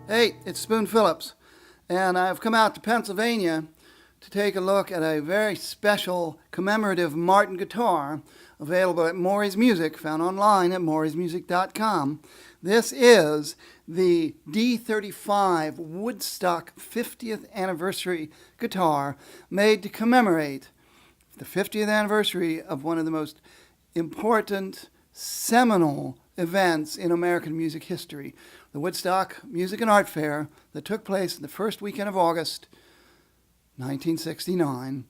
Hey, it's Spoon Phillips, and I've come out to Pennsylvania to take a look at a very special commemorative Martin guitar available at Maury's Music, found online at maurysmusic.com. This is the D35 Woodstock 50th anniversary guitar made to commemorate the 50th anniversary of one of the most important, seminal events in American music history, the Woodstock Music and Art Fair that took place in the first weekend of August 1969,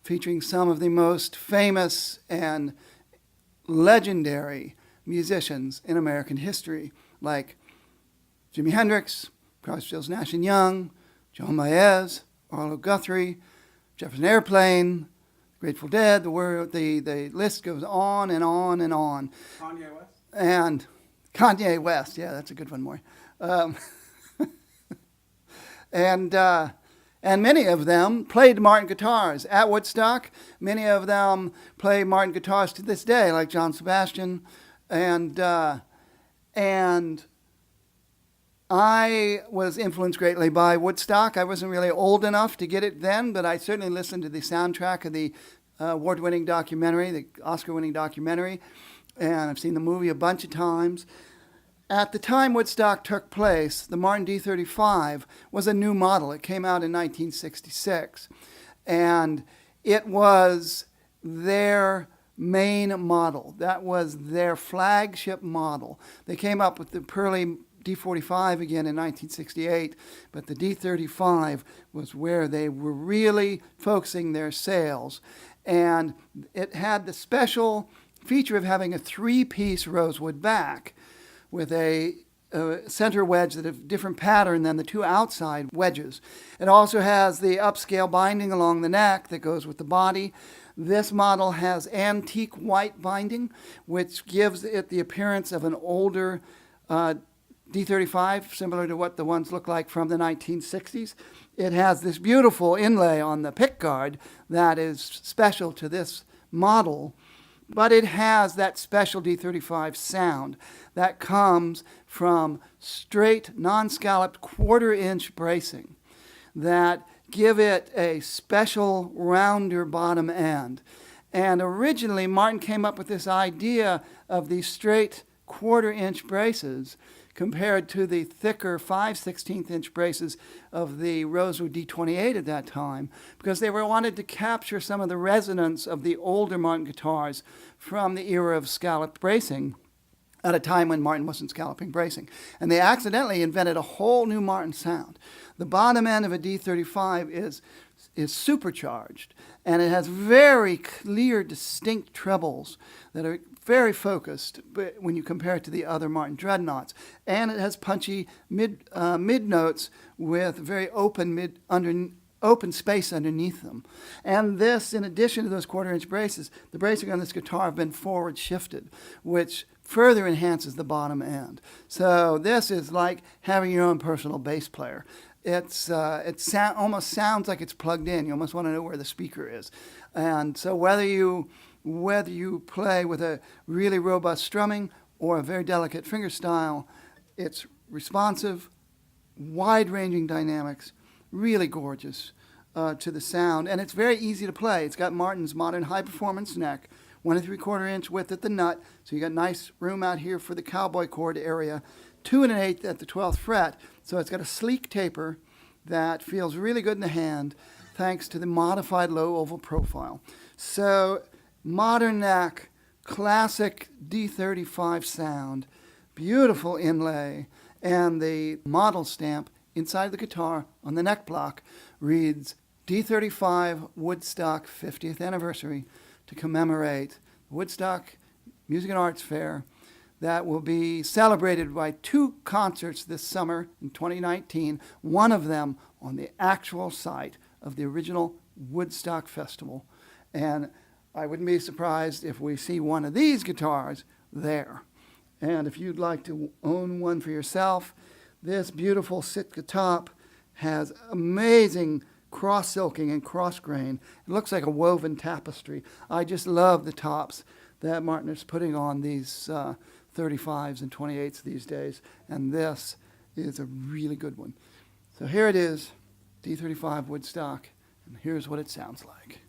featuring some of the most famous and legendary musicians in American history, like Jimi Hendrix, Crosby, Stills, Nash and Young, Joan Baez, Arlo Guthrie, Jefferson Airplane, Grateful Dead. The list goes on and on and on. Kanye West? And Kanye West, yeah, that's a good one, Maury. And many of them played Martin guitars at Woodstock. Many of them play Martin guitars to this day, like John Sebastian. And I was influenced greatly by Woodstock. I wasn't really old enough to get it then, but I certainly listened to the soundtrack of the award-winning documentary, the Oscar-winning documentary, and I've seen the movie a bunch of times. At the time Woodstock took place, the Martin D35 was a new model. It came out in 1966, and it was their main model. That was their flagship model. They came up with the Pearly D45 again in 1968, but the D35 was where they were really focusing their sales. And it had the special feature of having a three-piece rosewood back with a center wedge that a different pattern than the two outside wedges. It also has the upscale binding along the neck that goes with the body. This model has antique white binding, which gives it the appearance of an older D35, similar to what the ones look like from the 1960s. It has this beautiful inlay on the pickguard that is special to this model, but it has that special D35 sound that comes from straight, non-scalloped quarter-inch bracing that give it a special rounder bottom end. And originally, Martin came up with this idea of these straight quarter-inch braces compared to the thicker 5/16-inch braces of the Rosewood D28 at that time, because they wanted to capture some of the resonance of the older Martin guitars from the era of scalloped bracing at a time when Martin wasn't scalloping bracing. And they accidentally invented a whole new Martin sound. The bottom end of a D35 is supercharged, and it has very clear, distinct trebles that are very focused when you compare it to the other Martin dreadnoughts. And it has punchy mid notes with very open space underneath them. And this, in addition to those quarter-inch braces, the bracing on this guitar have been forward shifted, which further enhances the bottom end. So this is like having your own personal bass player. It almost sounds like it's plugged in. You almost want to know where the speaker is. And so whether you play with a really robust strumming or a very delicate fingerstyle, it's responsive, wide-ranging dynamics, really gorgeous to the sound, and it's very easy to play. It's got Martin's modern high-performance neck, 1 3/4-inch width at the nut, so you got nice room out here for the cowboy chord area, 2 1/8 at the 12th fret, so it's got a sleek taper that feels really good in the hand thanks to the modified low oval profile. So modern neck, classic D35 sound, beautiful inlay, and the model stamp inside the guitar on the neck block reads D35 Woodstock 50th Anniversary to commemorate the Woodstock Music and Arts Fair that will be celebrated by 2 concerts this summer in 2019, one of them on the actual site of the original Woodstock Festival. And I wouldn't be surprised if we see one of these guitars there. And if you'd like to own one for yourself, this beautiful Sitka top has amazing cross-silking and cross-grain. It looks like a woven tapestry. I just love the tops that Martin is putting on these 35s and 28s these days. And this is a really good one. So here it is, D35 Woodstock, and here's what it sounds like.